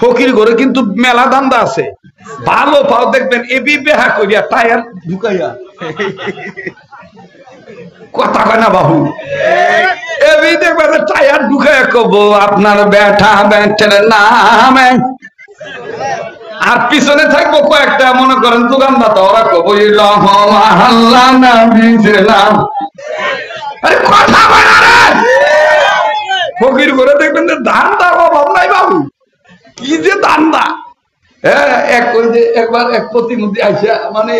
ফকির ঘরে কিন্তু মেলা দান্দা আছে, ভালো পাও দেখবেন এবি বেহা করিয়া টায়ার ঢুকাইয়া কথা কয় না বাবু, এবি দেখবেন টায়ার ঢুকাইয়া কব আপনার ব্যাটা ব্যাটার নামে, আর পিছনে থাকবো কয়েকটা মনে করেন দোকানদাতা, ওরা কব আল্লাহ নাম। আরে কথা কয় না রে, ফকির ঘরে দেখবেন যে ধান্দা অভাব নাই বাবু, কি যে ধান্দা। হ্যাঁ, একবার এক প্রতিবন্ধী আইসা, মানে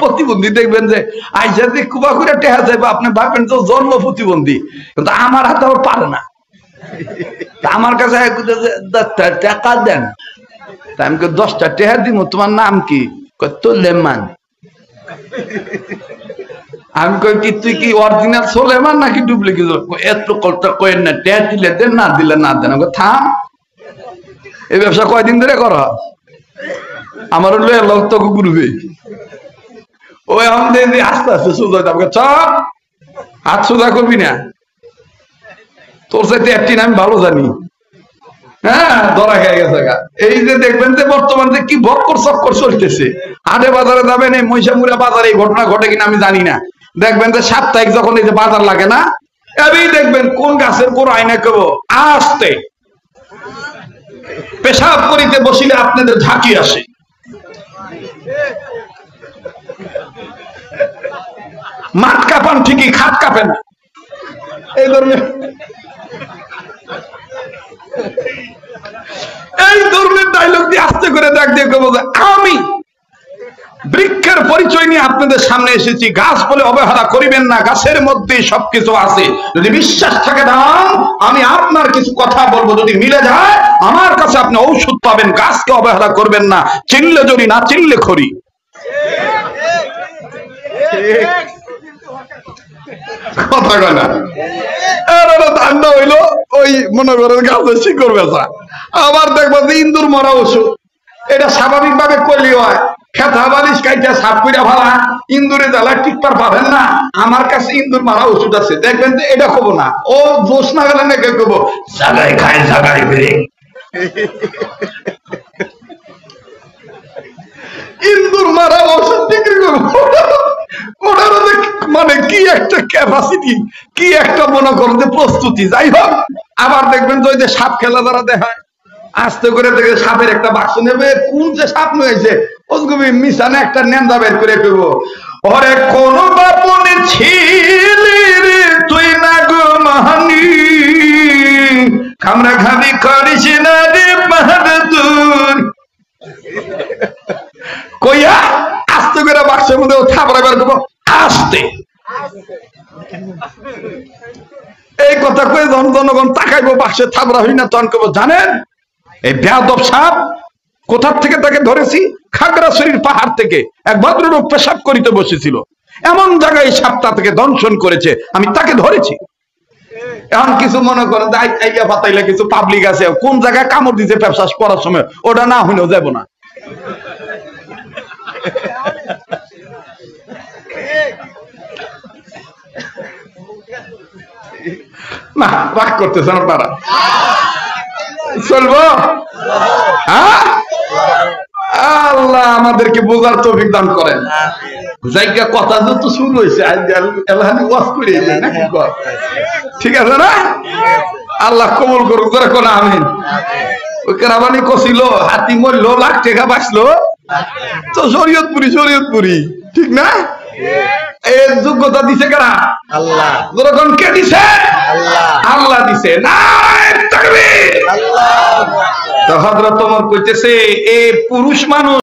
প্রতিবন্ধী দেখবেন যে আইসা যে কুবা করে টেহা যাইব, আপনি ভাববেন তো জন্ম প্রতিবন্ধী, কিন্তু আমার হাতে আবার পারে না, আমার কাছে টাকা দেন, আমি 10টা টেহা দিব, তোমার নাম কি? তোলেমান। আমি কই কি তুই কি অরিজিনাল সোলেমান নাকি ডুপ্লিকেট? এত কষ্ট করেন না, টেহা দিলে দেন, না দিলে না দেন। থাম, এই ব্যবসা কয়দিন ধরে করা? আমার লোক তো ঘুরবে, ওই আমাদের আস্তে আস্তে সোজা যাবে। চপ হাত সোজা করবি না, তোর সাথে একটি আমি ভালো জানি। হ্যাঁ, ধরা খেয়ে গেছে। এই যে দেখবেন যে বর্তমান যে কি বক্কর চক্কর চলতেছে, হাটে বাজারে যাবেন, এই মহিষামুড়া বাজারে এই ঘটনা ঘটে কিনা আমি জানি না, দেখবেন যে সাপ্তাহিক যখন এই যে বাজার লাগে না, এই দেখবেন কোন গাছের কোন আইনে কেব আসতে পেশাব করিতে বসিলে আপনাদের ঝাঁকি আসে। মাঠ কাঁপান ঠিকই, খাট কাঁপে না। এই ধরনের ডায়লগ দিয়ে আস্তে করে দেখ দিয়ে কেবল আমি বৃক্ষের পরিচয় নিয়ে আপনাদের সামনে এসেছি। গাছ বলে অবহেলা করিবেন না, গাছের মধ্যে সবকিছু আছে। যদি বিশ্বাস থাকে দাম, আমি আপনার কিছু কথা বলবো, যদি মিলে যায় আমার কাছে আপনি ঔষধ পাবেন। গাছকে অবহেলা করবেন না, চিনলে জড়ি, না চিনলে খড়ি। কথা কয় না, ঠান্ডা হইলো ওই মনে করেন গাছের শিকড় বেচা, আবার দেখবেন যে ইন্দুর মরা ওষুধ। এটা স্বাভাবিক ভাবে করলে হয়, খেতা বালিশ কাইটা সাপ কইরা ভালা, ইন্দুরে জ্বালা টিকপার পাবেন না। আমার কাছে ইন্দুর মারা ওষুধ আছে, দেখবেন যে এটা কব না, ও দোষ না গেলে নাকি কব জাগায় খায় জাগায় বেড়ে। ইন্দুর মারা ওষুধ বিক্রি করবো, ওটার মানে কি একটা ক্যাপাসিটি, কি একটা মনে করেন যে প্রস্তুতি। যাই হোক, আবার দেখবেন যে ওই যে সাপ খেলা যারা দেখায়, আস্তে করে দেখে সাপের একটা বাক্স নেবে, কোন যে সাপ নিয়েছে ওই মিশানে একটা নেন্দা বের করে দেব, ওরে কোন বাপনে ছিলি রে তুই না গো মাহানি, খামরা খাবি করিস না রে বাহাদুর। কইয়া আস্তে করে বাক্সের মধ্যে থাপড়া বের করবো আস্তে। এই কথা কয়ে যখন জনগণ তাকাইবো বাক্সে থাপড়া হই না, তখন কেবল জানেন এই বেয়াদব সাপ কোথার থেকে তাকে ধরেছি? খাগড়াছড়ির পাহাড় থেকে এক ভদ্রলোক পেশাব করিতে বসেছিল, এমন জায়গায় সাপটা থেকে দংশন করেছে, আমি তাকে ধরেছি। এখন কিছু মনে করেন আইয়া পাতাইলে কিছু পাবলিক আছে, কোন জায়গায় কামড় দিতে পেশাব করার সময়, ওটা না হইলেও যাব না। না রাগ করতেছেন আপনারা, চলবো? হ্যাঁ, আল্লাহ আমাদেরকে বোঝার তৌফিক দান করেন। জায়গা কথা যত শুরু হয়েছে ঠিক আছে না? আল্লাহ কবুল করুক, করে কোন আমিন। ওই কেরাবানি কছিল, হাতি মরলো, লাখ টাকা বাঁচলো, তো শরীয়তপুরি ঠিক না? এর যোগ্যতা দিছে কারা? আল্লাহ। যখন কে দিছে? আল্লাহ দিছে। নারায়ে তাকবীর। তো হযরত ওমর কইতেছে, এ পুরুষ মানুষ